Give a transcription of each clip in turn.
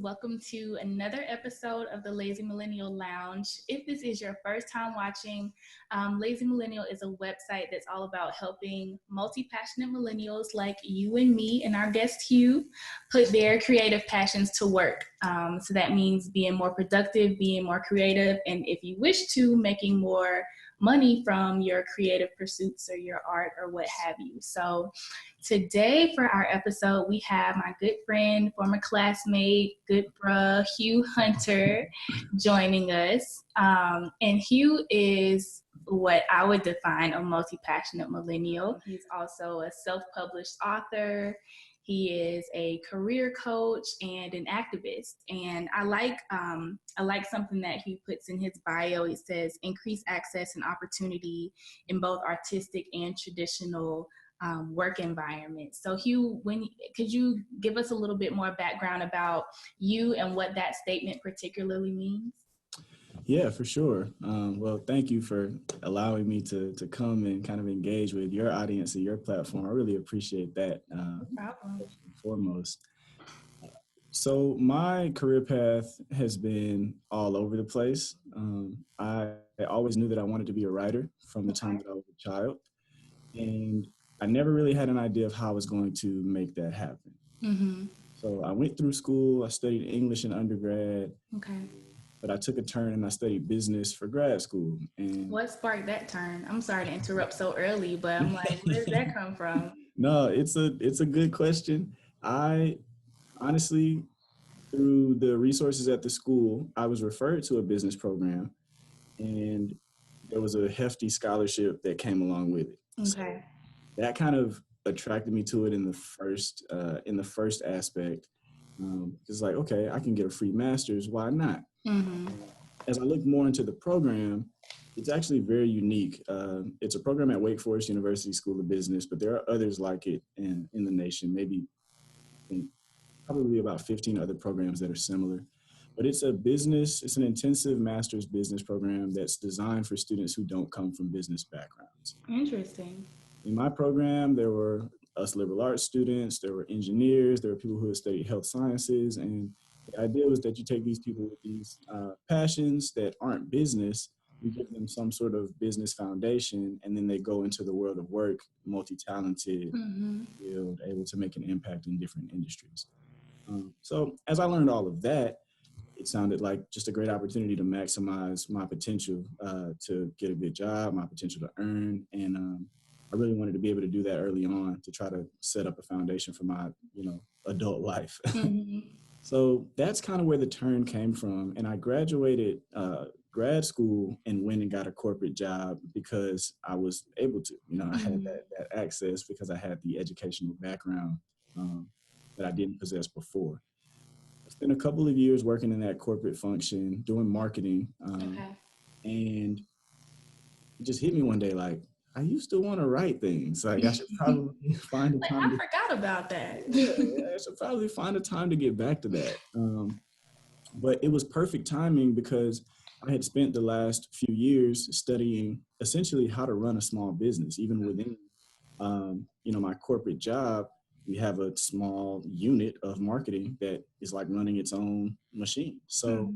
Welcome to another episode of the LaziMILLENNIAL Lounge. If this is your first time watching, LaziMILLENNIAL is a website that's all about helping multi-passionate millennials like you and me and our guest Hugh put their creative passions to work. So that means being more productive, being more creative, and if you wish to, making more money from your creative pursuits or your art or what have you. So today for our episode, we have my good friend, former classmate, good bruh, Hugh Hunter joining us. And Hugh is what I would define a multi-passionate millennial. He's also a self-published author. He is a career coach and an activist. And I like something that he puts in his bio. It says increase access and opportunity in both artistic and traditional work environment. So Hugh, could you give us a little bit more background about you and what that statement particularly means? Yeah, for sure. Well, thank you for allowing me to come and kind of engage with your audience and your platform. I really appreciate that. No problem. First and foremost. So my career path has been all over the place. I always knew that I wanted to be a writer from the time that I was a child. And I never really had an idea of how I was going to make that happen. Mm-hmm. So I went through school. I studied English in undergrad. Okay. But I took a turn and I studied business for grad school. And what sparked that turn? I'm sorry to interrupt so early, but I'm like, where did that come from? No, it's a good question. I honestly, through the resources at the school, I was referred to a business program, and there was a hefty scholarship that came along with it. Okay. So that kind of attracted me to it in the first aspect. It's like, okay, I can get a free master's. Why not? Mm-hmm. As I looked more into the program, it's actually very unique. It's a program at Wake Forest University School of Business, but there are others like it in the nation, maybe probably about 15 other programs that are similar. But it's an intensive master's business program that's designed for students who don't come from business backgrounds. Interesting. In my program, there were us liberal arts students, there were engineers, there were people who had studied health sciences, and the idea was that you take these people with these passions that aren't business, you give them some sort of business foundation, and then they go into the world of work, multi-talented, mm-hmm. able to make an impact in different industries. So as I learned all of that, it sounded like just a great opportunity to maximize my potential to get a good job, my potential to earn, and I really wanted to be able to do that early on to try to set up a foundation for my, adult life. Mm-hmm. So that's kind of where the turn came from. And I graduated grad school and went and got a corporate job because I was able to. I had that access because I had the educational background that I didn't possess before. I spent a couple of years working in that corporate function, doing marketing. And it just hit me one day like, I used to want to write things. Like I should probably find a time. I forgot about that. I should probably find a time to get back to that. But it was perfect timing because I had spent the last few years studying essentially how to run a small business. Even within, my corporate job, we have a small unit of marketing that is like running its own machine. So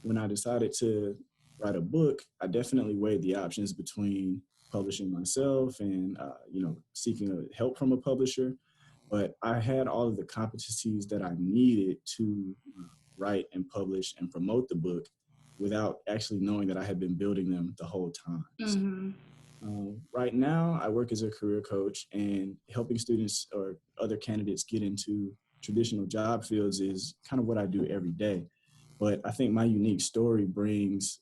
when I decided to write a book, I definitely weighed the options between publishing myself and, seeking help from a publisher. But I had all of the competencies that I needed to write and publish and promote the book without actually knowing that I had been building them the whole time. Mm-hmm. So, right now, I work as a career coach, and helping students or other candidates get into traditional job fields is kind of what I do every day. But I think my unique story brings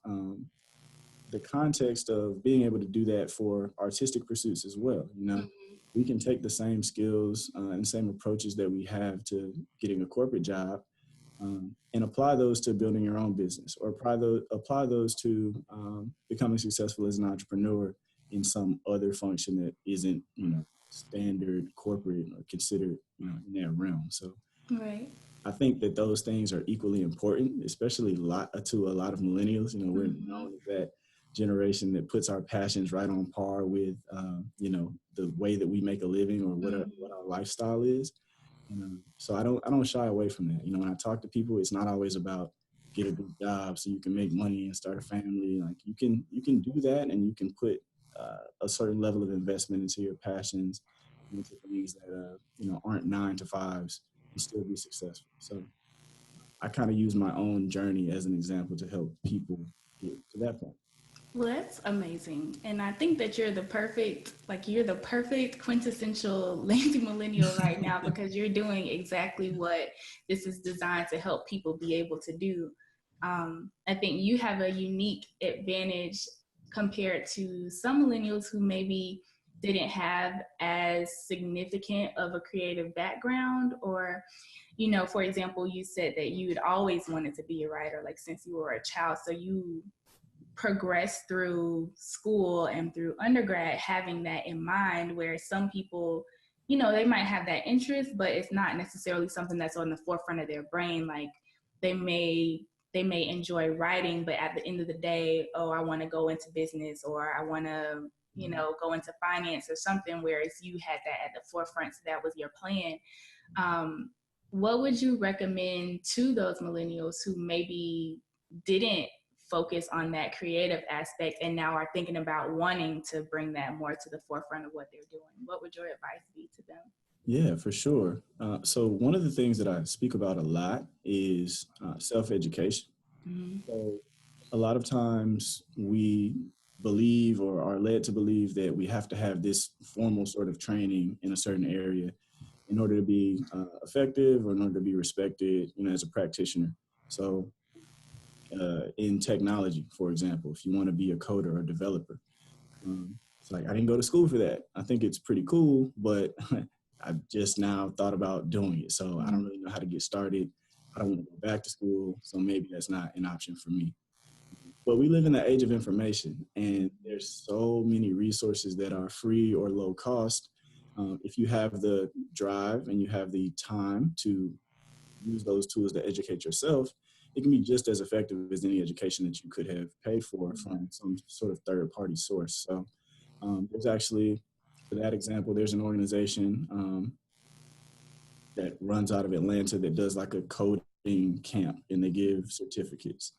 the context of being able to do that for artistic pursuits as well. We can take the same skills and same approaches that we have to getting a corporate job and apply those to building your own business, or apply those to becoming successful as an entrepreneur in some other function that isn't, standard corporate or considered, in that realm. So right. I think that those things are equally important, especially to a lot of millennials. We're known as that generation that puts our passions right on par with, the way that we make a living or what our lifestyle is. And, so I don't shy away from that. When I talk to people, it's not always about get a good job so you can make money and start a family. Like you can do that, and you can put a certain level of investment into your passions, into things that aren't 9 to 5s, and still be successful. So I kind of use my own journey as an example to help people get to that point. Well, that's amazing. And I think that you're the perfect quintessential lazy millennial right now because you're doing exactly what this is designed to help people be able to do. I think you have a unique advantage compared to some millennials who maybe didn't have as significant of a creative background, or for example, you said that you had always wanted to be a writer, like since you were a child, so you progress through school and through undergrad having that in mind, where some people, they might have that interest, but it's not necessarily something that's on the forefront of their brain. Like they may they may enjoy writing, but at the end of the day, oh, I want to go into business, or I want to go into finance or something, whereas you had that at the forefront, so that was your plan. um, what would you recommend to those millennials who maybe didn't focus on that creative aspect and now are thinking about wanting to bring that more to the forefront of what they're doing? What would your advice be to them? Yeah, for sure. So one of the things that I speak about a lot is self-education. Mm-hmm. So a lot of times we believe or are led to believe that we have to have this formal sort of training in a certain area in order to be effective or in order to be respected, as a practitioner. So in technology, for example, if you want to be a coder or developer, it's like I didn't go to school for that. I think it's pretty cool, but I just now thought about doing it. So I don't really know how to get started. I don't want to go back to school, so maybe that's not an option for me. But we live in the age of information, and there's so many resources that are free or low cost. If you have the drive and you have the time to use those tools to educate yourself, it can be just as effective as any education that you could have paid for from some sort of third party source. So there's actually, for that example, there's an organization that runs out of Atlanta that does like a coding camp, and they give certificates.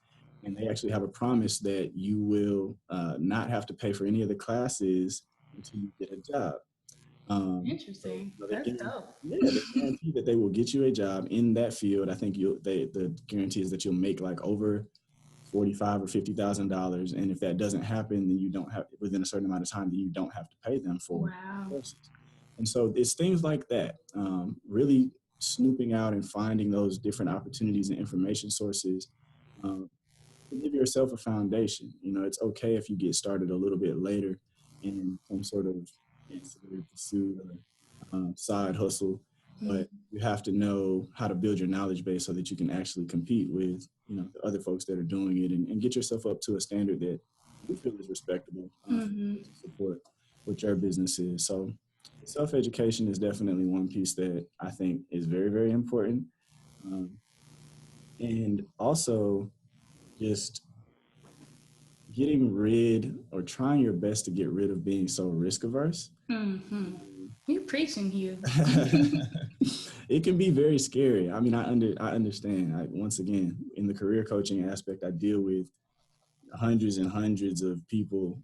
And they actually have a promise that you will not have to pay for any of the classes until you get a job. So Interesting. they That's guarantee, dope. yeah, they guarantee that they will get you a job in that field. I think the guarantee is that you'll make like over 45 or $50,000, and if that doesn't happen, then you don't have within a certain amount of time, then you don't have to pay them for Wow. courses. And so it's things like that, really snooping out and finding those different opportunities and information sources. Um, to give yourself a foundation. It's okay if you get started a little bit later in some sort of ancillary pursuit or side hustle, but you have to know how to build your knowledge base so that you can actually compete with the other folks that are doing it, and get yourself up to a standard that you feel is respectable for Mm-hmm. people to support what your business is. So self-education is definitely one piece that I think is very, very important. Um, and also just getting rid or trying your best to get rid of being so risk averse. Mm-hmm. You preaching, Hugh. It can be very scary. I mean, I understand. Once again, in the career coaching aspect, I deal with hundreds and hundreds of people,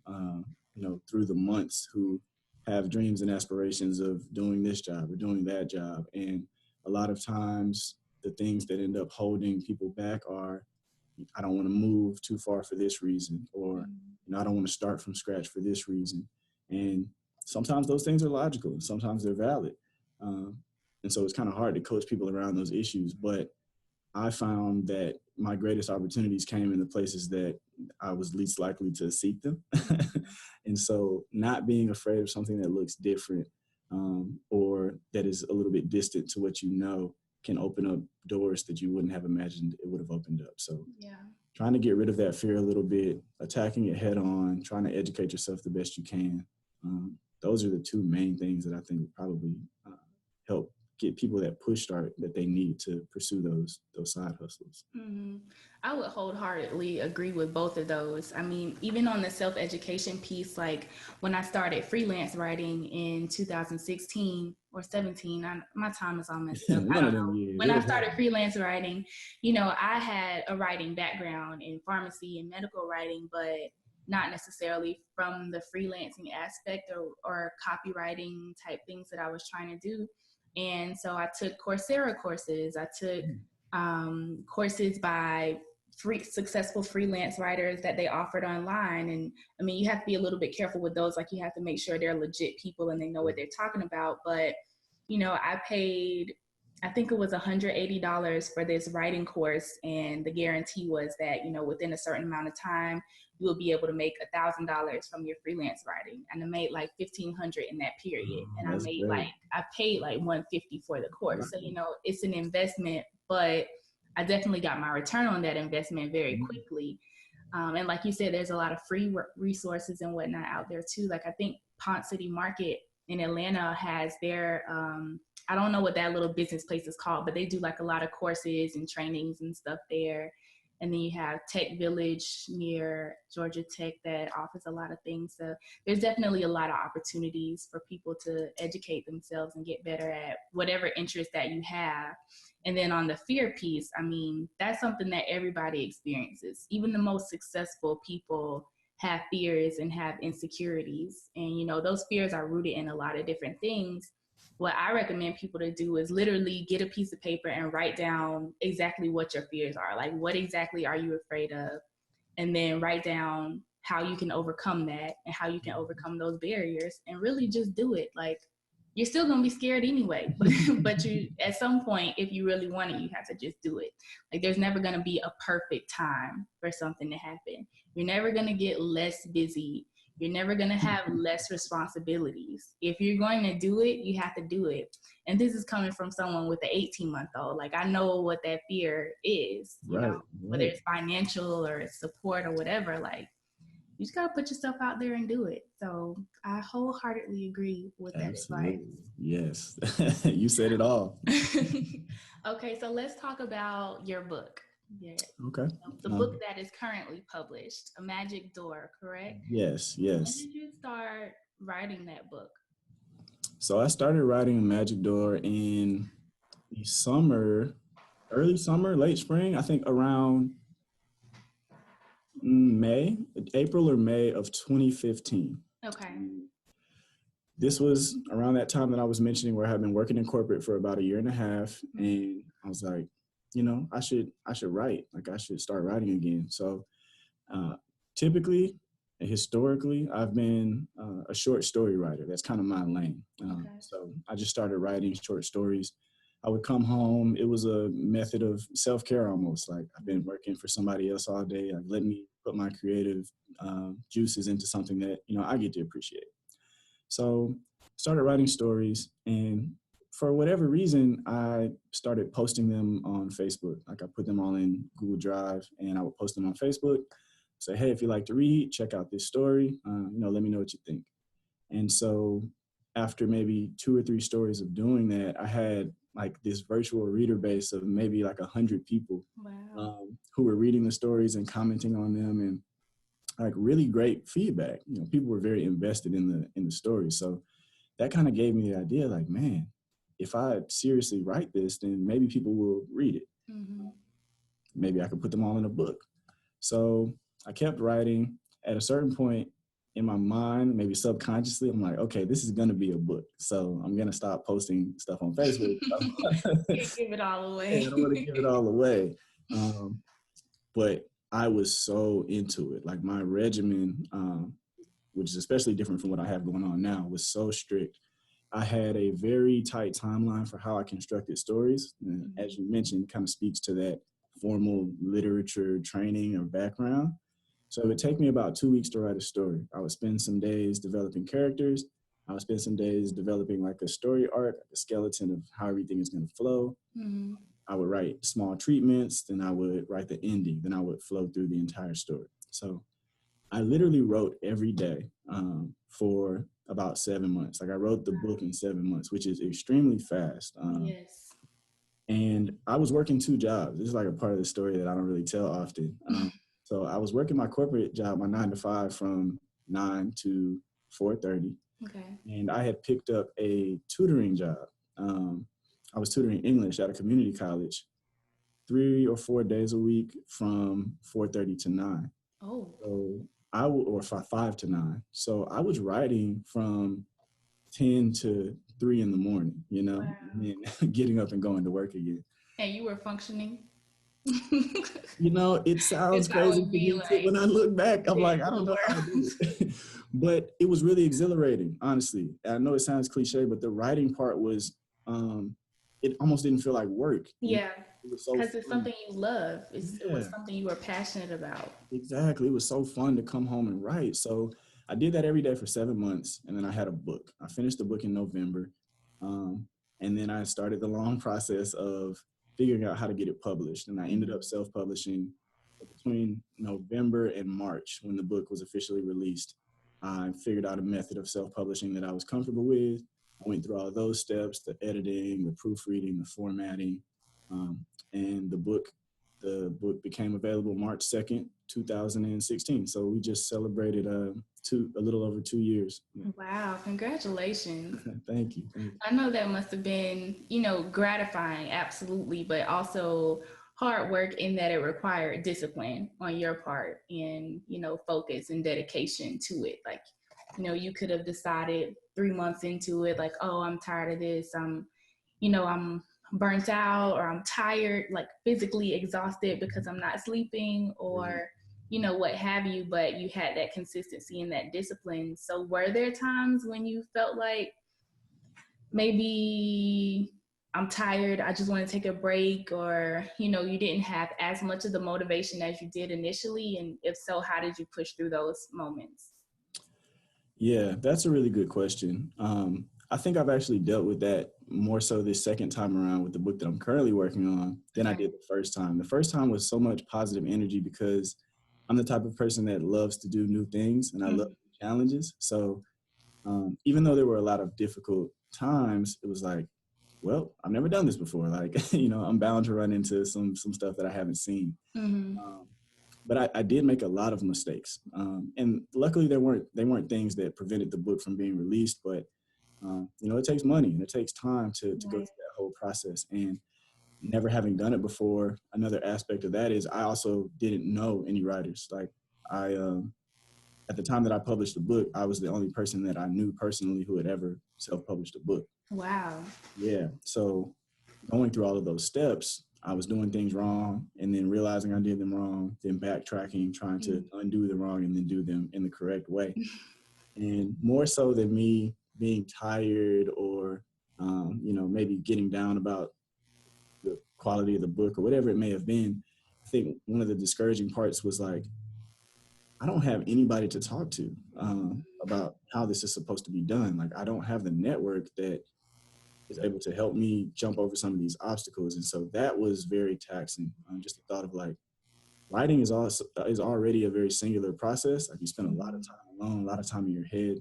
through the months who have dreams and aspirations of doing this job or doing that job. And a lot of times, the things that end up holding people back are I don't want to move too far for this reason, or I don't want to start from scratch for this reason. And sometimes those things are logical, sometimes they're valid. Um, and so it's kind of hard to coach people around those issues. But I found that my greatest opportunities came in the places that I was least likely to seek them. And so not being afraid of something that looks different, or that is a little bit distant to what can open up doors that you wouldn't have imagined it would have opened up. So Yeah. trying to get rid of that fear a little bit, attacking it head on, trying to educate yourself the best you can. Those are the two main things that I think would probably help get people that push start that they need to pursue those side hustles. Mm-hmm. I would wholeheartedly agree with both of those. I mean, even on the self-education piece, like when I started freelance writing in 2016 or 17, my time is all messed up. I One don't of know. them years. When I started freelance writing, you know, I had a writing background in pharmacy and medical writing, but not necessarily from the freelancing aspect or copywriting type things that I was trying to do. And so I took Coursera courses. I took courses by successful freelance writers that they offered online. And I mean, you have to be a little bit careful with those. Like, you have to make sure they're legit people and they know what they're talking about. But, you know, I paid, I think it was $180 for this writing course. And the guarantee was that, you know, within a certain amount of time, you will be able to make $1,000 from your freelance writing. And I made like $1,500 in that period. And That's great. I paid like $150 for the course. Right. So, you know, it's an investment, but I definitely got my return on that investment very quickly. And like you said, there's a lot of free resources and whatnot out there too. Like, I think Ponce City Market in Atlanta has their, I don't know what that little business place is called, but they do like a lot of courses and trainings and stuff there. And then you have Tech Village near Georgia Tech that offers a lot of things. So there's definitely a lot of opportunities for people to educate themselves and get better at whatever interest that you have. And then on the fear piece, I mean, that's something that everybody experiences. Even the most successful people have fears and have insecurities. And, you know, those fears are rooted in a lot of different things. What I recommend people to do is literally get a piece of paper and write down exactly what your fears are. Like, what exactly are you afraid of? And then write down how you can overcome that and how you can overcome those barriers, and really just do it. Like, you're still going to be scared anyway, but you, at some point, if you really want it, you have to just do it. Like, there's never going to be a perfect time for something to happen. You're never going to get less busy. You're never going to have less responsibilities. If you're going to do it, you have to do it. And this is coming from someone with an 18-month-old. Like, I know what that fear is, you know, whether it's financial or support or whatever. Like, you just got to put yourself out there and do it. So I wholeheartedly agree with that advice. Yes. You said it all. Okay, so let's talk about your book. Yeah. Okay. The book that is currently published, A Magic Door, correct? Yes. When did you start writing that book? So I started writing A Magic Door in the summer, early summer, late spring, I think around April or May of 2015. Okay. This was around that time that I was mentioning where I had been working in corporate for about a year and a half. And I was like, you know, I should write. Like, I should start writing again. So typically, historically, I've been a short story writer. That's kind of my lane. So I just started writing short stories. I would come home. It was a method of self-care almost. Like, I've been working for somebody else all day. Like, let me put my creative juices into something that, you know, I get to appreciate. So started writing stories, and for whatever reason, I started posting them on Facebook. Like, I put them all in Google Drive, and I would post them on Facebook. Say, hey, if you like to read, check out this story. You know, let me know what you think. And so after maybe 2 or 3 stories of doing that, I had like this virtual reader base of maybe like 100 people. Wow. Who were reading the stories and commenting on them, and like really great feedback. You know, people were very invested in the story. So that kind of gave me the idea, like, man, if I seriously write this, then maybe people will read it. Maybe I could put them all in a book. So I kept writing. At a certain point in my mind, maybe subconsciously, I'm like, okay, this is going to be a book. So I'm going to stop posting stuff on Facebook. Can't give it all away. I don't want to give it all away. But I was so into it. Like, my regimen, which is especially different from what I have going on now, was so strict. I had a very tight timeline for how I constructed stories. And as you mentioned, kind of speaks to that formal literature training or background. So it would take me about 2 weeks to write a story. I would spend some days developing characters. I would spend some days developing like a story arc, a skeleton of how everything is going to flow. I would write small treatments, then I would write the ending, then I would flow through the entire story. So I literally wrote every day for about 7 months. Like I wrote the book in 7 months, which is extremely fast. Yes. And I was working two jobs. This is like a part of the story that I don't really tell often. So I was working my corporate job, my 9 to 5, from 9 to 4:30, Okay. and I had picked up a tutoring job. Um, I was tutoring English at a community college 3 or 4 days a week from 4:30 to 9. Oh, So or 5 to 9. So I was writing from 10 to 3 in the morning, wow. and then getting up and going to work again. And you were functioning? It sounds Because I crazy would to be me too. like, When I look back, I'm dead like, I for don't the know how I world. did it. But it was really exhilarating, honestly. And I know it sounds cliche, but the writing part was, it almost didn't feel like work. Yeah, It was so because it's fun. something you love. It was Yeah. something you were passionate about. Exactly. It was so fun to come home and write. So I did that every day for 7 months. And then I had a book. I finished the book in November. Um, and then I started the long process of figuring out how to get it published. And I ended up Mhm. self publishing between November and March when the book was officially released. I figured out a method of self publishing that I was comfortable with. I went through all those steps, the editing, the proofreading, the formatting. Um, and the book became available March 2nd, 2016. So we just celebrated a little over 2 years. Yeah. Wow, congratulations. Thank you. Thank you. I know that must have been, gratifying, absolutely, but also hard work in that it required discipline on your part and, focus and dedication to it. Like, you could have decided 3 months into it, like, oh, I'm tired of this. I'm burnt out or I'm tired, like physically exhausted because I'm not sleeping Right. or, what have you, but you had that consistency and that discipline. So were there times when you felt like maybe I'm tired, I just want to take a break, or, you didn't have as much of the motivation as you did initially? And if so, how did you push through those moments? Yeah, that's a really good question. I think I've actually dealt with that more so this second time around with the book that I'm currently working on than I Okay. did the first time. The first time was so much positive energy because I'm the type of person that loves to do new things and I love Mm-hmm. challenges. So even though there were a lot of difficult times, it was like, well, I've never done this before. Like, I'm bound to run into some stuff that I haven't seen. Mm-hmm. Um, but I did make a lot of mistakes, and luckily they weren't things that prevented the book from being released. But it takes money and it takes time to go Right. through that whole process. And never having done it before, another aspect of that is I also didn't know any writers. Like I at the time that I published the book, I was the only person that I knew personally who had ever self-published a book. Wow. Yeah. So going through all of those steps, I was doing things wrong and then realizing I did them wrong, then backtracking, trying to undo the wrong and then do them in the correct way. And more so than me being tired or, maybe getting down about the quality of the book or whatever it may have been, I think one of the discouraging parts was like, I don't have anybody to talk to about how this is supposed to be done. Like, I don't have the network that is able to help me jump over some of these obstacles. And so that was very taxing. Just the thought of like writing is already a very singular process. Like you spend a lot of Mhm. time alone, a lot of time in your head.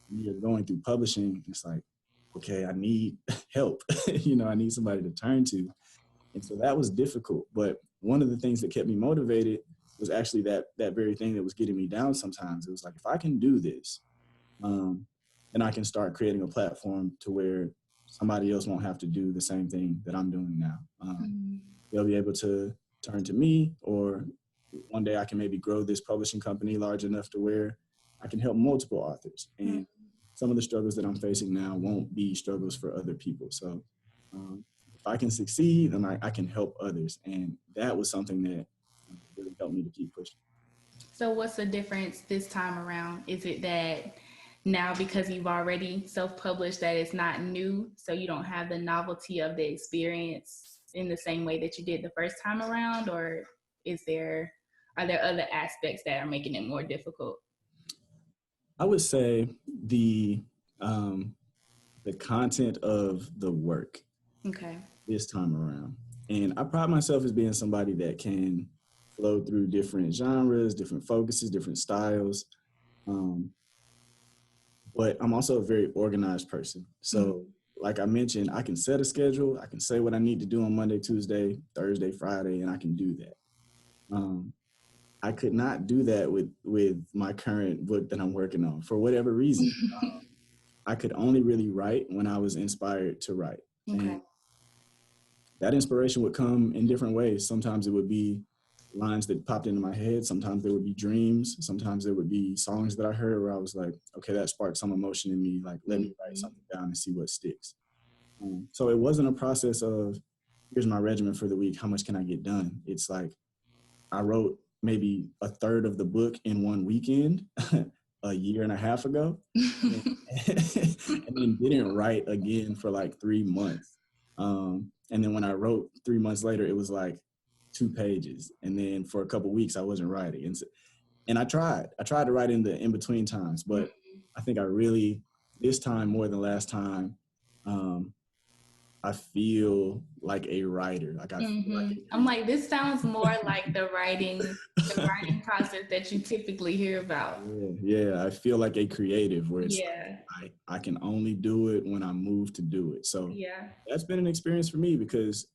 When you're going through publishing, it's like, okay, I need help. I need somebody to turn to. And so that was difficult. But one of the things that kept me motivated was actually that very thing that was getting me down sometimes. It was like, if I can do this, um, then I can start creating a platform to where somebody else won't have to do the same thing that I'm doing now. Mhm. They'll be able to turn to me, or one day I can maybe grow this publishing company large enough to where I can help multiple authors. Mhm. And some of the struggles that I'm facing now won't be struggles for other people. So if I can succeed, then I can help others. And that was something that really helped me to keep pushing. So, what's the difference this time around? Is it that now because you've already self published, that it's not new, so you don't have the novelty of the experience in the same way that you did the first time around? Or are there other aspects that are making it more difficult? I would say the um, the content of the work Okay. this time around. And I pride myself as being somebody that can flow through different genres, different focuses, different styles. Um, but I'm also a very organized person. So, Mm-hmm. like I mentioned, I can set a schedule. I can say what I need to do on Monday, Tuesday, Thursday, Friday, and I can do that. Um, I could not do that with my current book that I'm working on for whatever reason. I could only really write when I was inspired to write, Okay. and that inspiration would come in different ways. Sometimes it would be lines that popped into my head. Sometimes there would be dreams. Sometimes there would be songs that I heard where I was like, okay, that sparked some emotion in me. Like, let me write Mm-hmm. something down and see what sticks. So it wasn't a process of here's my regimen for the week. How much can I get done? It's like I wrote maybe a third of the book in one weekend a year and a half ago, and then didn't write again for like 3 months. And then when I wrote 3 months later, it was like 2 pages. And then for a couple weeks, I wasn't writing. And I tried to write in the in between times, but I think I really, this time more than last time, um, I feel like a writer. Like I feel like Mm-hmm. a I'm creative. like, this sounds more like the writing process that you typically hear about. Yeah, yeah, I feel like a creative where it's Yeah. like I can only do it when I move to do it. So Yeah. that's been an experience for me because,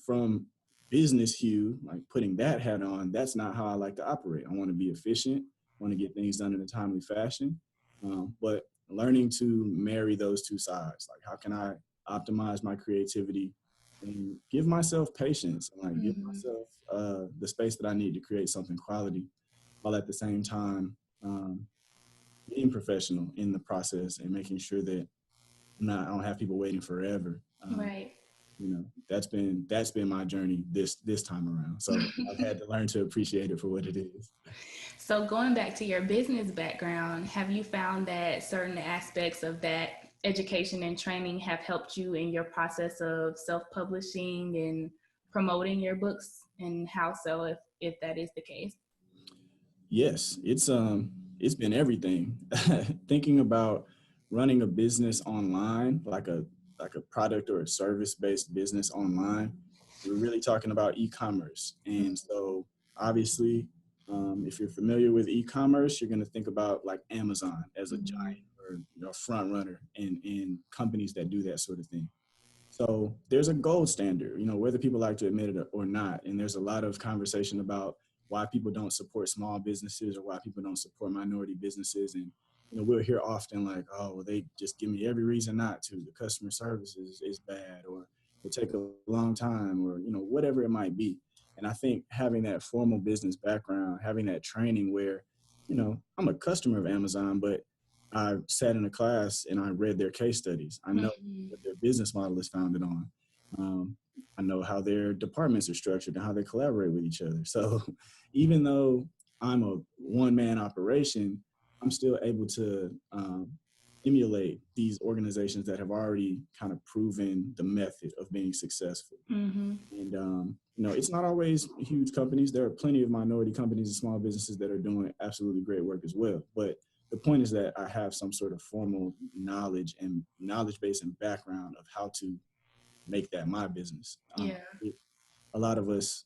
from business Hugh, like putting that hat on, that's not how I like to operate. I want to be efficient, want to get things done in a timely fashion. But learning to marry those two sides, like how can I optimize my creativity and give myself patience and like give Mm-hmm. myself the space that I need to create something quality while at the same time um, being professional in the process and making sure that I don't have people waiting forever. Right. That's been my journey this time around. So I've had to learn to appreciate it for what it is. So, going back to your business background, have you found that certain aspects of that education and training have helped you in your process of self publishing and promoting your books? And how so, if that is the case? Yes, it's been everything. Thinking about running a business online, like a product or a service based business online, we're really talking about e-commerce. And so obviously, if you're familiar with e-commerce, you're going to think about like Amazon as a Mm-hmm. giant or front runner in companies that do that sort of thing. So there's a gold standard, whether people like to admit it or not. And there's a lot of conversation about why people don't support small businesses or why people don't support minority businesses. And, we'll hear often like, oh, well, they just give me every reason not to. The customer service is bad, or it take a long time, or, whatever it might be. And I think having that formal business background, having that training where, I'm a customer of Amazon, but I sat in a class and I read their case studies. I know Mm-hmm. what their business model is founded on. Um, I know how their departments are structured and how they collaborate with each other. So even though I'm a one man operation, I'm still able to emulate these organizations that have already kind of proven the method of being successful. Mm-hmm. And, it's not always huge companies. There are plenty of minority companies and small businesses that are doing absolutely great work as well. But the point is that I have some sort of formal knowledge base and background of how to make that my business. Yeah. A lot of us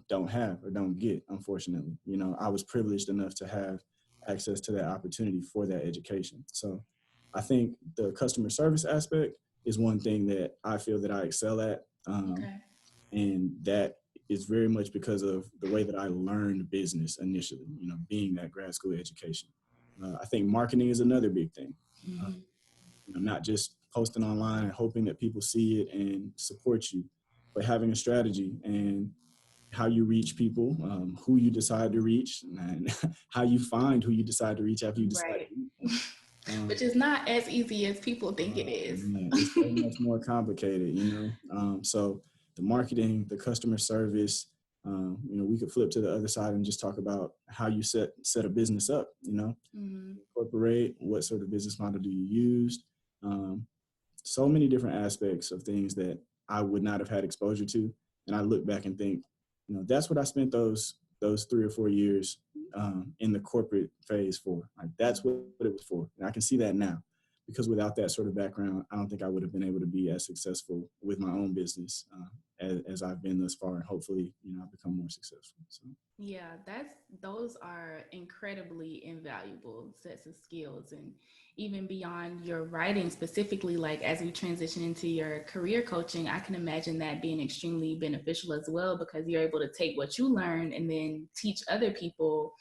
don't have or don't get, unfortunately. I was privileged enough to have access to that opportunity for that education. So I think the customer service aspect is one thing that I feel that I excel at. Okay. And that is very much because of the way that I learned business initially, being that grad school education. I think marketing is another big thing. Uh, Mm-hmm. not just posting online and hoping that people see it and support you, but having a strategy and how you reach people, who you decide to reach, and how you find who you decide to reach after you decide Right. to reach them. Which is not as easy as people think it is. Man, it's so much more complicated. So the marketing, the customer service, we could flip to the other side and just talk about how you set a business up. Mm-hmm. Incorporate what sort of business model do you use. Um, so many different aspects of things that I would not have had exposure to, and I look back and think, that's what I spent those 3 or 4 years in the corporate phase for. Like that's what it was for, and I can see that now. because without that sort of background, I don't think I would have been able to be as successful with my own business as I've been thus far. And hopefully, I've become more successful. So. Yeah, those are incredibly invaluable sets of skills. And even beyond your writing specifically, like as we transition into your career coaching, I can imagine that being extremely beneficial as well, because you're able to take what you learn and then teach other people,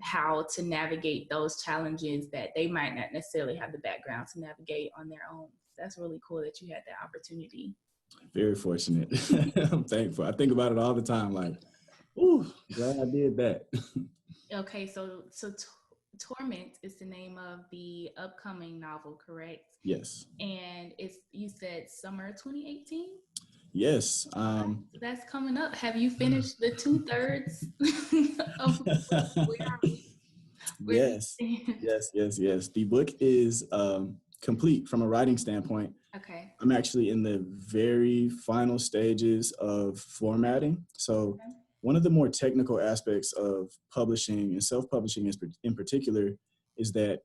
how to navigate those challenges that they might not necessarily have the background to navigate on their own. That's really cool that you had that opportunity. Very fortunate. I'm thankful. I think about it all the time. Like, ooh, glad I did that. Okay, so Torment is the name of the upcoming novel, correct? Yes. And you said summer 2018? Yes. So that's coming up. Have you finished the 2/3 of the book? Where are we? Yes. Yes. The book is complete from a writing standpoint. Okay. I'm actually in the very final stages of formatting. So one of the more technical aspects of publishing and self-publishing in particular is that,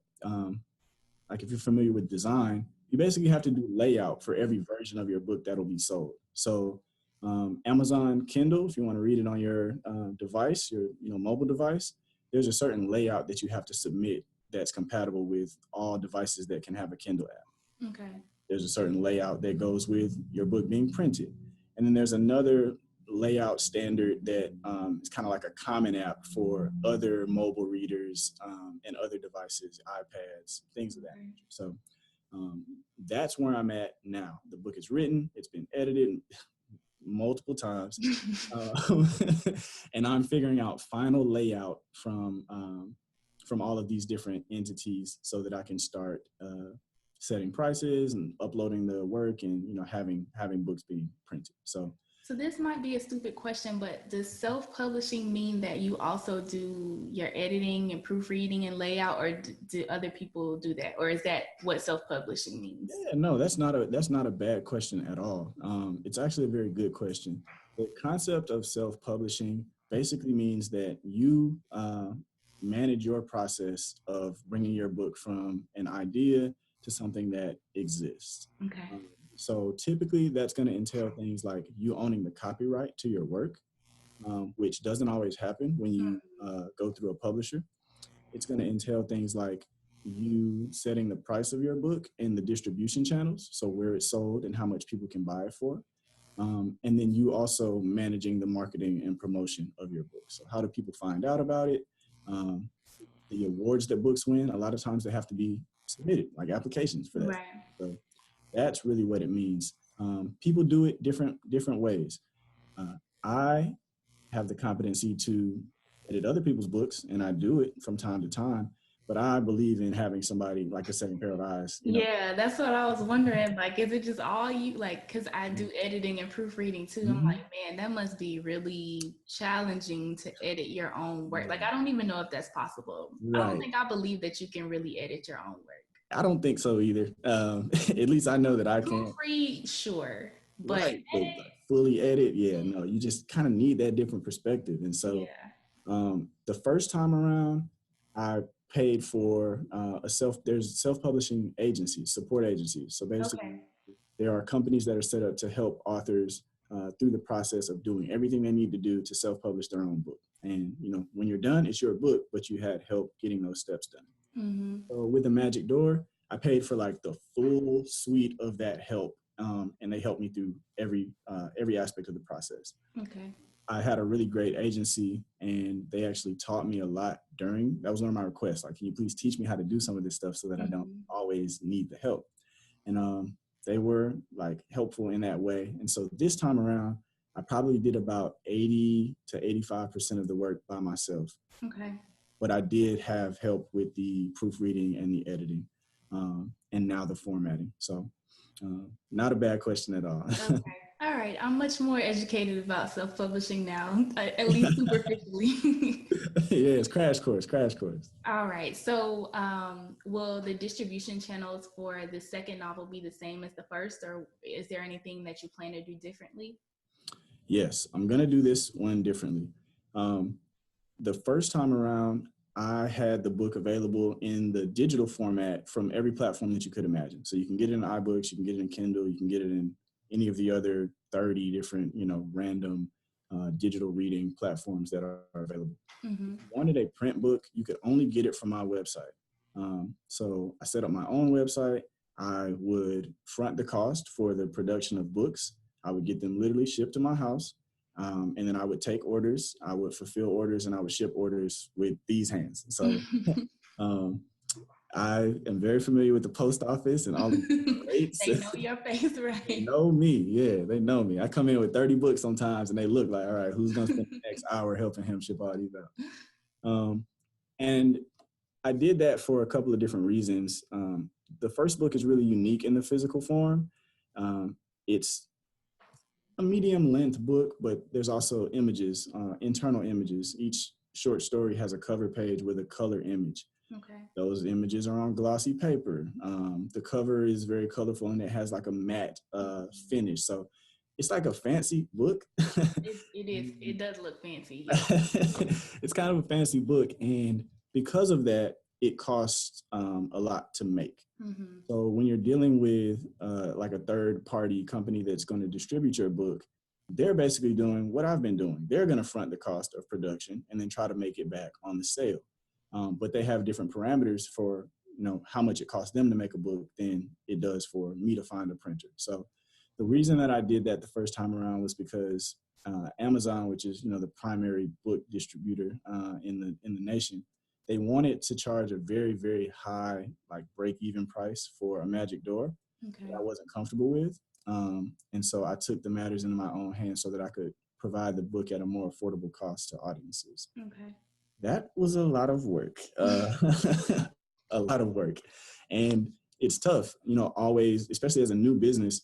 like if you're familiar with design, you basically have to do layout for every version of your book that'll be sold. So Amazon Kindle, if you want to read it on your device, your mobile device, there's a certain layout that you have to submit that's compatible with all devices that can have a Kindle app. Okay. There's a certain layout that goes with your book being printed. And then there's another layout standard that is kind of like a common app for other mobile readers and other devices, iPads, things of that nature. So that's where I'm at now. The book is written, it's been edited multiple times, and I'm figuring out final layout from all of these different entities so that I can start setting prices and uploading the work and having books being printed. So this might be a stupid question, but does self-publishing mean that you also do your editing and proofreading and layout, or do other people do that, or is that what self-publishing means? Yeah, no, that's not a bad question at all. It's actually a very good question. The concept of self-publishing basically means that you manage your process of bringing your book from an idea to something that exists. Okay. So typically that's going to entail things like you owning the copyright to your work, which doesn't always happen when you go through a publisher. It's going to entail things like you setting the price of your book and the distribution channels, so where it's sold and how much people can buy it for. And then you also managing the marketing and promotion of your book. So how do people find out about it? The awards that books win, a lot of times they have to be submitted, like applications for that. Right. So that's really what it means. People do it different ways. I have the competency to edit other people's books, and I do it from time to time. But I believe in having somebody like a second pair of eyes. Yeah, that's what I was wondering. Like, is it just all you? Like, because I do editing and proofreading too. I'm like, man, that must be really challenging to edit your own work. Like, I don't even know if that's possible. Right. I don't think I believe that you can really edit your own work. I don't think so either. At least I know that I can't. Proofread, sure, but right. Fully edit, yeah, no. You just kind of need that different perspective. And so, the first time around, I paid for there's self-publishing agencies, support agencies. So basically, there are companies that are set up to help authors through the process of doing everything they need to do to self-publish their own book. And when you're done, it's your book, but you had help getting those steps done. So with the Magic Door, I paid for like the full suite of that help, and they helped me through every aspect of the process. Okay. I had a really great agency, and they actually taught me a lot during. That was one of my requests. Like, can you please teach me how to do some of this stuff so that I don't always need the help? And they were like helpful in that way. And so this time around, I probably did about 80 to 85% of the work by myself. Okay. But I did have help with the proofreading and the editing, and now the formatting. So not a bad question at all. Okay. All right. I'm much more educated about self-publishing now, at least superficially. Yes, crash course. All right. So will the distribution channels for the second novel be the same as the first, or is there anything that you plan to do differently? Yes, I'm going to do this one differently. The first time around, I had the book available in the digital format from every platform that you could imagine. So you can get it in iBooks, you can get it in Kindle, you can get it in any of the other 30 different, random digital reading platforms that are available. Mm-hmm. If you wanted a print book, you could only get it from my website. So I set up my own website. I would front the cost for the production of books. I would get them literally shipped to my house. And then I would take orders, I would fulfill orders, and I would ship orders with these hands. So um, I am very familiar with the post office and all the rates. They know your face, They right? know me. Yeah, they know me. I come in with 30 books sometimes and they look like, all right, who's going to spend the next hour helping him ship all these out? And I did that for a couple of different reasons. The first book is really unique in the physical form. It's a medium length book, but there's also images, internal images. Each short story has a cover page with a color image. Okay. Those images are on glossy paper. The cover is very colorful and it has like a matte finish. So it's like a fancy book. It is. It does look fancy. Yeah. It's kind of a fancy book. And because of that, it costs a lot to make. Mm-hmm. So when you're dealing with like a third party company that's going to distribute your book, they're basically doing what I've been doing. They're going to front the cost of production and then try to make it back on the sale. But they have different parameters for, how much it costs them to make a book than it does for me to find a printer. So the reason that I did that the first time around was because Amazon, which is, the primary book distributor in the nation, they wanted to charge a very, very high, like break-even price for a magic door that I wasn't comfortable with. And so I took the matters into my own hands so that I could provide the book at a more affordable cost to audiences. Okay. That was a lot of work, a lot of work. And it's tough, always, especially as a new business,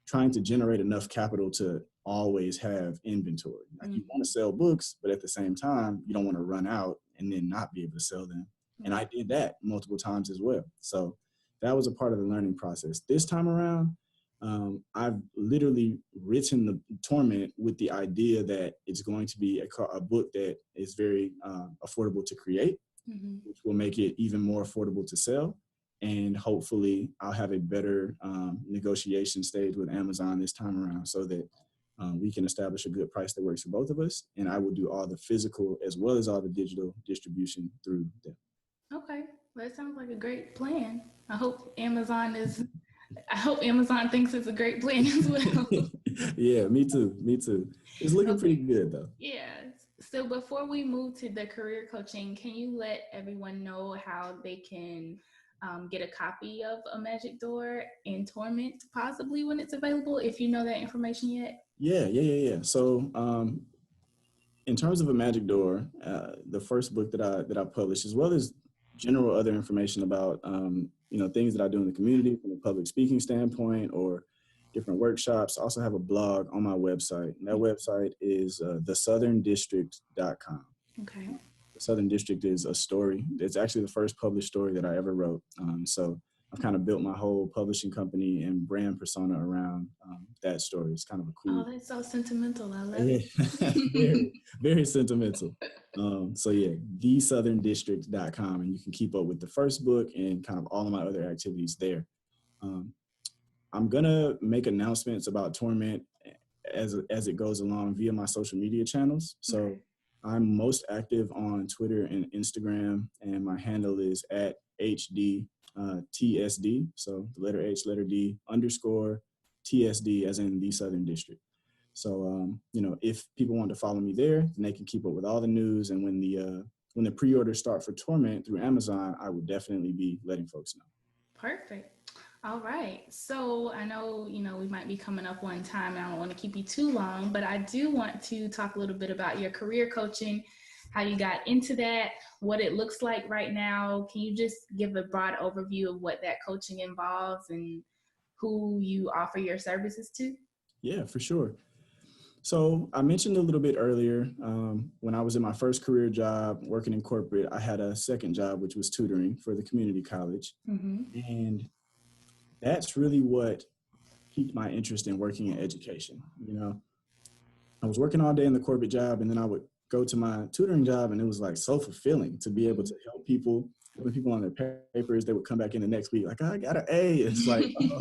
trying to generate enough capital to always have inventory. Like you want to sell books, but at the same time, you don't want to run out and then not be able to sell them. And I did that multiple times as well. So that was a part of the learning process. This time around, I've literally written the Torment with the idea that it's going to be a book that is very affordable to create, which will make it even more affordable to sell. And hopefully I'll have a better negotiation stage with Amazon this time around so that we can establish a good price that works for both of us. And I will do all the physical as well as all the digital distribution through them. Okay. That sounds like a great plan. I hope Amazon thinks it's a great plan as well. Yeah, me too. It's looking pretty good though. Yeah. So before we move to the career coaching, can you let everyone know how they can get a copy of A Magic Door and Torment, possibly when it's available, if you know that information yet? Yeah. So in terms of A Magic Door, the first book that I published, as well as general other information about things that I do in the community from a public speaking standpoint or different workshops. I also have a blog on my website. And that website is thesoutherndistrict.com. Okay. The Southern District is a story. It's actually the first published story that I ever wrote. So I've kind of built my whole publishing company and brand persona around that story. It's kind of a cool. Oh, that's so sentimental. I love it. very, very sentimental. So yeah, thesoutherndistrict.com, and you can keep up with the first book and kind of all of my other activities there. I'm gonna make announcements about Torment as it goes along via my social media channels. So okay. I'm most active on Twitter and Instagram, and my handle is at HDTSD. So the letter H, letter D, _ TSD, as in the Southern District. So, if people want to follow me there, then they can keep up with all the news. And when the pre-orders start for Torment through Amazon, I would definitely be letting folks know. Perfect. All right. So I know, we might be coming up on time and I don't want to keep you too long, but I do want to talk a little bit about your career coaching, how you got into that, what it looks like right now. Can you just give a broad overview of what that coaching involves and who you offer your services to? Yeah, for sure. So I mentioned a little bit earlier, when I was in my first career job working in corporate, I had a second job, which was tutoring for the community college. And that's really what piqued my interest in working in education. I was working all day in the corporate job, and then I would go to my tutoring job, and it was like so fulfilling to be able to help people, helping people on their papers. They would come back in the next week like, I got an A. It's like, oh,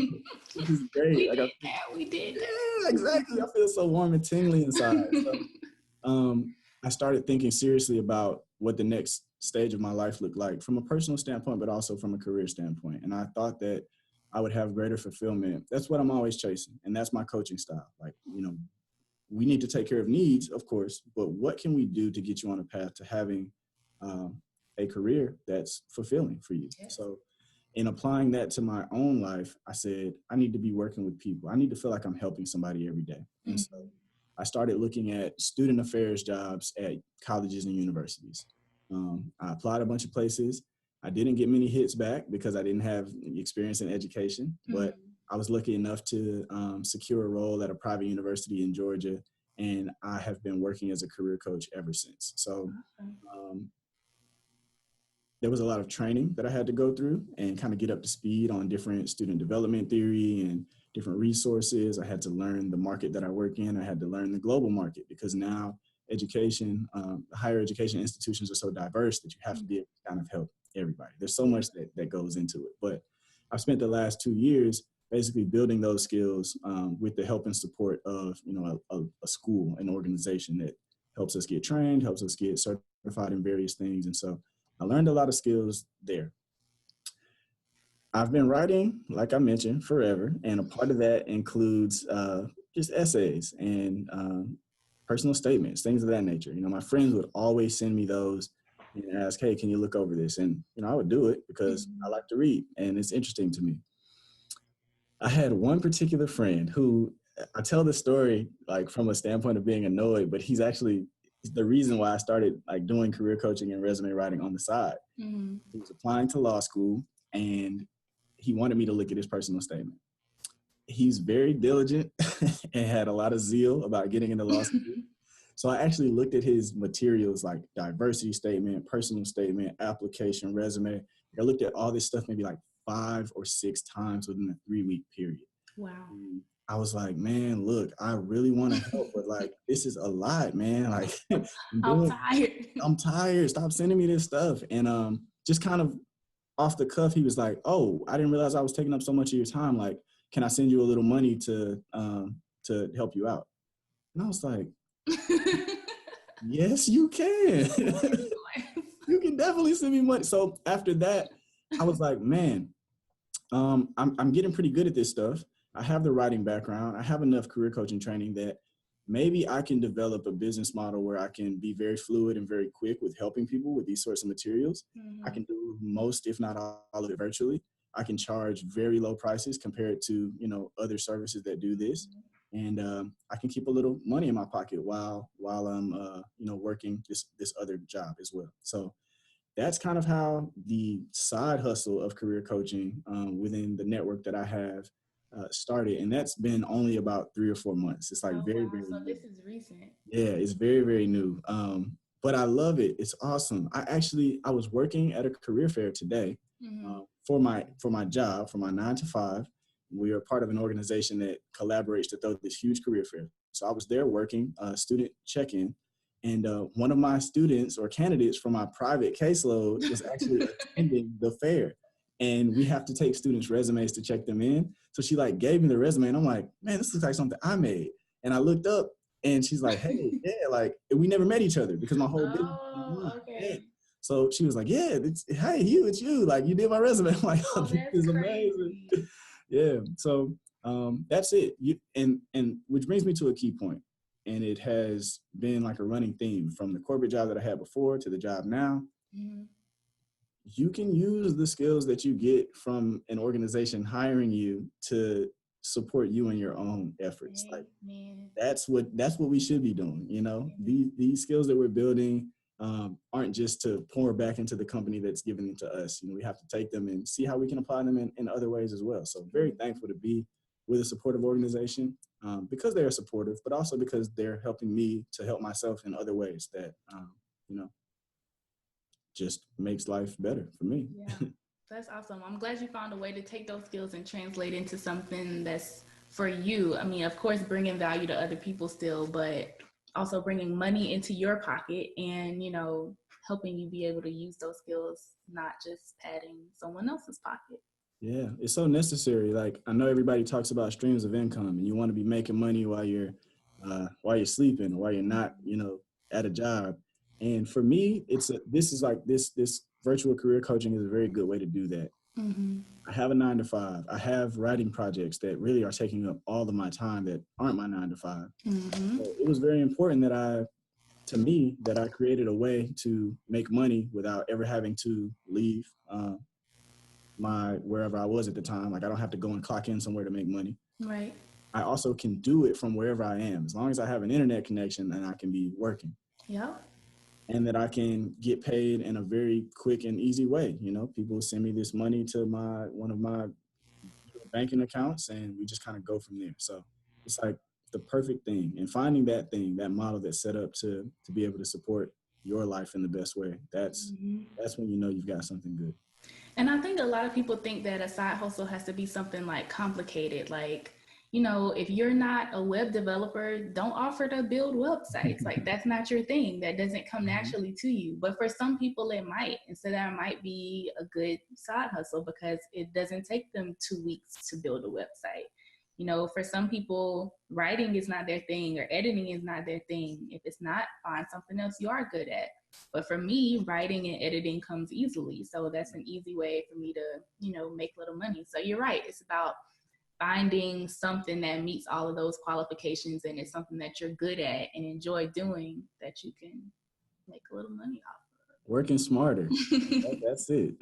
this is great. We Like, did that. We did yeah, that. exactly. I feel so warm and tingly inside. So I started thinking seriously about what the next stage of my life looked like from a personal standpoint, but also from a career standpoint. And I thought that I would have greater fulfillment. That's what I'm always chasing. And that's my coaching style. Like, we need to take care of needs, of course, but what can we do to get you on a path to having a career that's fulfilling for you? Yes. So in applying that to my own life, I said, I need to be working with people. I need to feel like I'm helping somebody every day. And so I started looking at student affairs jobs at colleges and universities. I applied a bunch of places. I didn't get many hits back because I didn't have experience in education, but I was lucky enough to secure a role at a private university in Georgia, and I have been working as a career coach ever since. So there was a lot of training that I had to go through and kind of get up to speed on different student development theory and different resources. I had to learn the market that I work in. I had to learn the global market because now education, higher education institutions are so diverse that you have to be able to kind of help everybody. There's so much that goes into it. But I've spent the last 2 years basically building those skills with the help and support of a school, an organization that helps us get trained, helps us get certified in various things. And so I learned a lot of skills there. I've been writing, like I mentioned, forever. And a part of that includes just essays and personal statements, things of that nature. My friends would always send me those and ask, hey, can you look over this? And, I would do it because I like to read and it's interesting to me. I had one particular friend who I tell the story like from a standpoint of being annoyed, but he's actually the reason why I started like doing career coaching and resume writing on the side. He was applying to law school and he wanted me to look at his personal statement. He's very diligent and had a lot of zeal about getting into law school. So I actually looked at his materials like diversity statement, personal statement, application, resume. I looked at all this stuff maybe like 5 or 6 times within a 3-week period. Wow. And I was like, man, look, I really want to help, but like, this is a lot, man. Like, I'm tired. I'm tired. Stop sending me this stuff. And just kind of off the cuff, he was like, oh, I didn't realize I was taking up so much of your time. Like, can I send you a little money to help you out? And I was like, yes, you can. You can definitely send me money. So after that, I was like, man, I'm getting pretty good at this stuff. I have the writing background. I have enough career coaching training that maybe I can develop a business model where I can be very fluid and very quick with helping people with these sorts of materials. I can do most, if not all of it virtually. I can charge very low prices compared to, other services that do this. And I can keep a little money in my pocket while I'm, working this other job as well. So that's kind of how the side hustle of career coaching within the network that I have started. And that's been only about 3 or 4 months. It's like very, very So new. this is recent. Yeah, it's very, very new. But I love it. It's awesome. I was working at a career fair today for my job, for my 9 to 5. We are part of an organization that collaborates to throw this huge career fair. So I was there working student check-in. And one of my students or candidates for my private caseload was actually attending the fair. And we have to take students' resumes to check them in. So she like gave me the resume and I'm like, man, this looks like something I made. And I looked up and she's like, hey, yeah, like we never met each other because my whole business is online. Okay. Yeah. So she was like, yeah, hey, Hugh, it's you. Like you did my resume. I'm like, oh, this is amazing. Yeah. So that's it. And which brings me to a key point. And it has been like a running theme from the corporate job that I had before to the job now. You can use the skills that you get from an organization hiring you to support you in your own efforts. Like that's what we should be doing. These skills that we're building aren't just to pour back into the company that's giving them to us. We have to take them and see how we can apply them in other ways as well. So very thankful to be with a supportive organization because they are supportive, but also because they're helping me to help myself in other ways that, just makes life better for me. Yeah, that's awesome. I'm glad you found a way to take those skills and translate into something that's for you. I mean, of course, bringing value to other people still, but also bringing money into your pocket and, you know, helping you be able to use those skills, not just padding someone else's pocket. Yeah, it's so necessary. Like I know everybody talks about streams of income, and you want to be making money while you're sleeping or while you're not, at a job. And for me, this is like this virtual career coaching is a very good way to do that. Mm-hmm. I have a 9 to 5. I have writing projects that really are taking up all of my time that aren't my 9 to 5. Mm-hmm. So it was very important to me, that I created a way to make money without ever having to leave my wherever I was at the time. Like I don't have to go and clock in somewhere to make money. Right. I also can do it from wherever I am, as long as I have an internet connection and I can be working. Yep. And that I can get paid in a very quick and easy way. People send me this money to one of my banking accounts, and we just kind of go from there. So it's like the perfect thing, and finding that model that's set up to be able to support your life in the best way. That's when you've got something good. And I think a lot of people think that a side hustle has to be something like complicated. Like, you know, if you're not a web developer, don't offer to build websites. Like that's not your thing. That doesn't come naturally to you. But for some people it might. And so that might be a good side hustle because it doesn't take them 2 weeks to build a website. You know, for some people, writing is not their thing or editing is not their thing. If it's not, find something else you are good at. But for me, writing and editing comes easily. So that's an easy way for me to, you know, make little money. So you're right. It's about finding something that meets all of those qualifications and it's something that you're good at and enjoy doing that you can make a little money off of. Working smarter. That's it.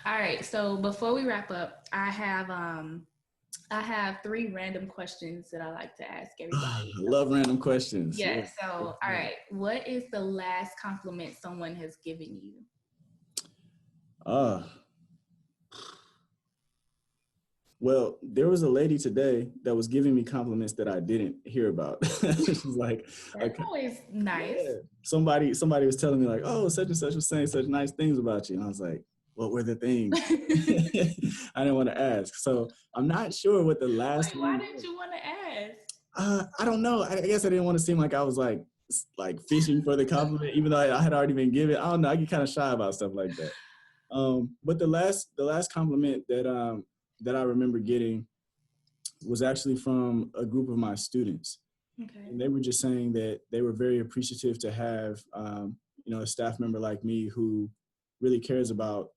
All right. So before we wrap up, I have 3 random questions that I like to ask everybody. I love random questions. Yeah. So, all right. What is the last compliment someone has given you? Well, there was a lady today that was giving me compliments that I didn't hear about. She's like, that's always nice. Yeah. Somebody was telling me like, oh, such and such was saying such nice things about you. And I was like, what were the things? I didn't want to ask. So I'm not sure what the last one. Why didn't you want to ask? I don't know. I guess I didn't want to seem like I was like fishing for the compliment, even though I had already been given. I don't know. I get kind of shy about stuff like that. But the last compliment that I remember getting was actually from a group of my students. Okay. And they were just saying that they were very appreciative to have, a staff member like me who really cares about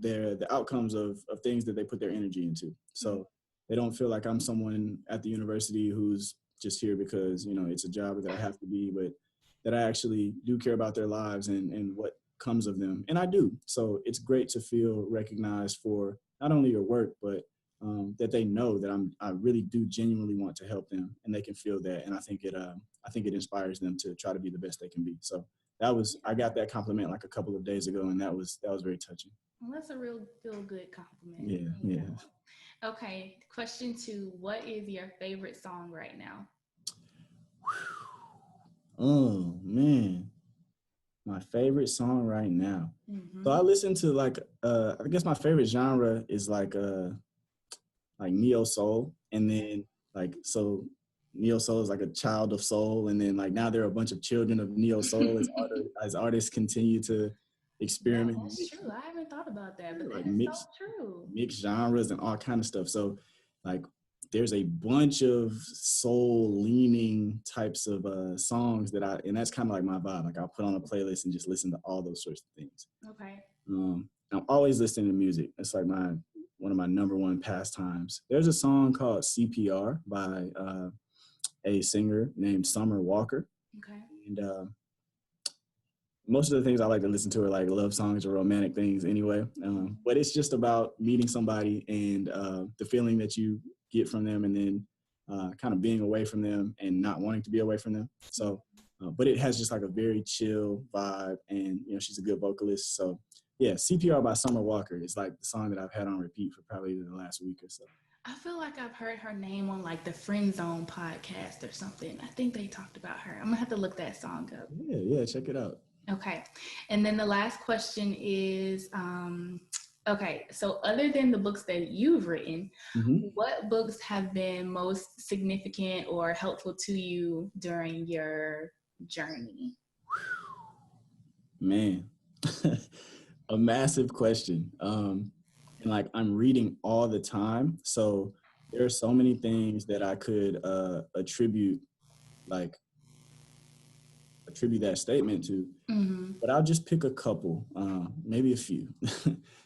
the outcomes of things that they put their energy into. So they don't feel like I'm someone at the university who's just here because, it's a job that I have to be, but that I actually do care about their lives and what comes of them. And I do. So it's great to feel recognized for not only your work, but that they know that I really do genuinely want to help them, and they can feel that. And I think it inspires them to try to be the best they can be. So I got that compliment like a couple of days ago, and that was very touching. Well, that's a real feel good compliment. Yeah. Okay. Question 2. What is your favorite song right now? Oh man. My favorite song right now. So I listen to I guess my favorite genre is like neo soul, and then neo soul is like a child of soul, and then now there are a bunch of children of neo soul as artists continue to experiment. Yeah, that's true. I haven't thought about that, but that's so true. Mixed genres and all kind of stuff. So there's a bunch of soul leaning types of songs and that's kind of like my vibe. Like I'll put on a playlist and just listen to all those sorts of things. Okay. I'm always listening to music. It's like one of my number one pastimes. There's a song called CPR by a singer named Summer Walker. Okay. And most of the things I like to listen to are like love songs or romantic things anyway. But it's just about meeting somebody and the feeling that you get from them, and then kind of being away from them and not wanting to be away from them. So, but it has just like a very chill vibe, and she's a good vocalist. So yeah, CPR by Summer Walker is like the song that I've had on repeat for probably the last week or so. I feel like I've heard her name on like the Friend Zone podcast or something. I think they talked about her. I'm gonna have to look that song up. Yeah, check it out. Okay. And then the last question is, Okay, so other than the books that you've written, Hmm. what books have been most significant or helpful to you during your journey? Man, a massive question. And like I'm reading all the time, so there are so many things that I could like attribute that statement to, Mm-hmm. but I'll just pick a couple, maybe a few.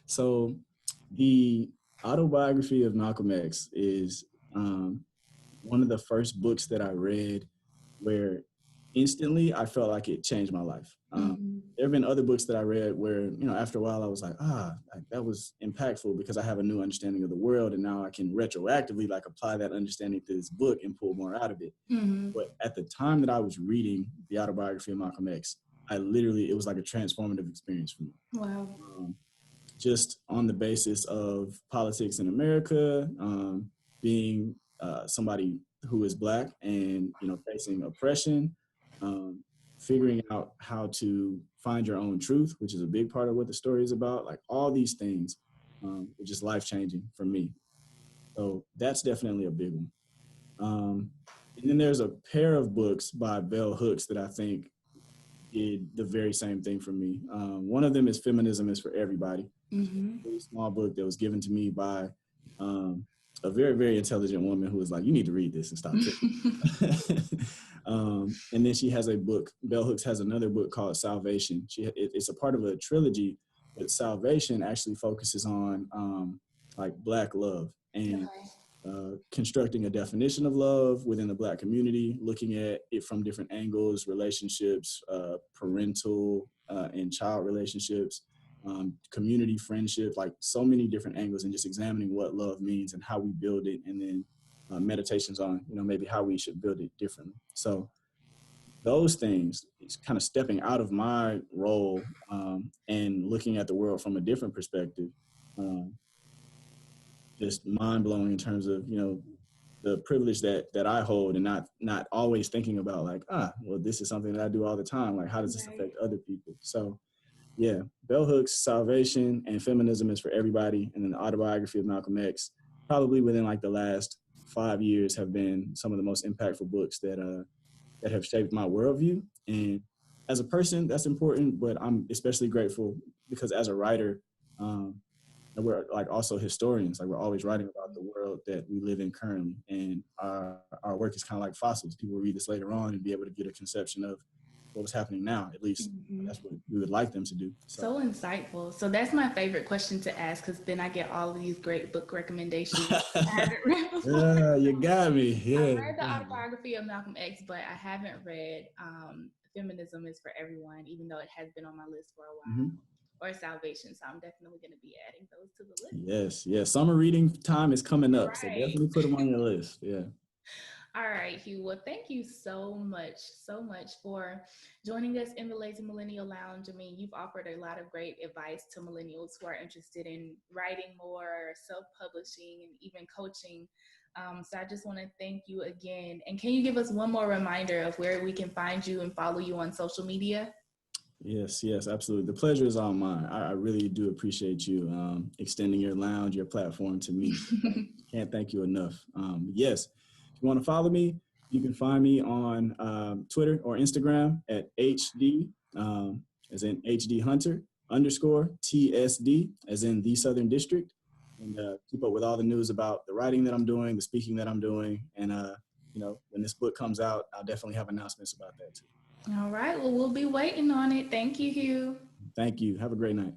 So the autobiography of Malcolm X is um, one of the first books that I read where instantly I felt like it changed my life. Mm-hmm. There have been other books that I read where, after a while I was like, like, that was impactful because I have a new understanding of the world and now I can retroactively like apply that understanding to this book and pull more out of it. Mm-hmm. But at the time that I was reading the autobiography of Malcolm X, it was like a transformative experience for me. Wow. Um, just on the basis of politics in America, being somebody who is Black and facing oppression, um, figuring out how to find your own truth, which is a big part of what the story is about. Like all these things, were just life changing for me. So that's definitely a big one. Um, and then there's a pair of books by Bell Hooks that I think did the very same thing for me. One of them is Feminism is for Everybody, Mm-hmm. really small book that was given to me by um, a very, very intelligent woman who was like, you need to read this and stop tripping. And then she has a book, Bell Hooks has another book called Salvation. It's a part of a trilogy, but Salvation actually focuses on like Black love and Okay. constructing a definition of love within the Black community, looking at it from different angles, relationships, parental and child relationships, community friendship, like so many different angles, and just examining what love means and how we build it, and then meditations on, maybe how we should build it differently. So those things is kind of stepping out of my role and looking at the world from a different perspective. Um, just mind blowing in terms of the privilege that I hold, and not always thinking about like, well, this is something that I do all the time. Like, how does this Right. affect other people? So yeah, Bell Hooks, Salvation, and Feminism is for Everybody, and then the autobiography of Malcolm X, probably within like the last 5 years, have been some of the most impactful books that have shaped my worldview. And as a person, that's important, but I'm especially grateful because as a writer, um, and we're like also historians. Like we're always writing about the world that we live in currently, and our work is kind of like fossils. People will read this later on and be able to get a conception of what was happening now. At least Mm-hmm. that's what we would like them to do. So So insightful. So that's my favorite question to ask because then I get all of these great book recommendations I haven't read before. yeah, you got me. I've Yeah, you read the got me. autobiography of Malcolm X, but I haven't read Feminism is for Everyone, even though it has been on my list for a while, Hmm. or Salvation. So I'm definitely going to be adding those to the list. Yes, yes. Summer reading time is coming up, so Right. definitely put them on your list. Yeah. All right, Hugh. Well, thank you so much for joining us in the Lazy Millennial Lounge. I mean, you've offered a lot of great advice to millennials who are interested in writing more, self publishing, and even coaching. So I just want to thank you again. And can you give us one more reminder of where we can find you and follow you on social media? Yes, yes, absolutely. The pleasure is all mine. I really do appreciate you extending your lounge, your platform to me. So can't thank you enough. Yes, if you want to follow me, you can find me on Twitter or Instagram at HD, as in HD Hunter underscore TSD, as in the Southern District, and keep up with all the news about the writing that I'm doing, the speaking that I'm doing, and when this book comes out, I'll definitely have announcements about that too. All right. Well, we'll be waiting on it. Thank you, Hugh. Thank you. Have a great night.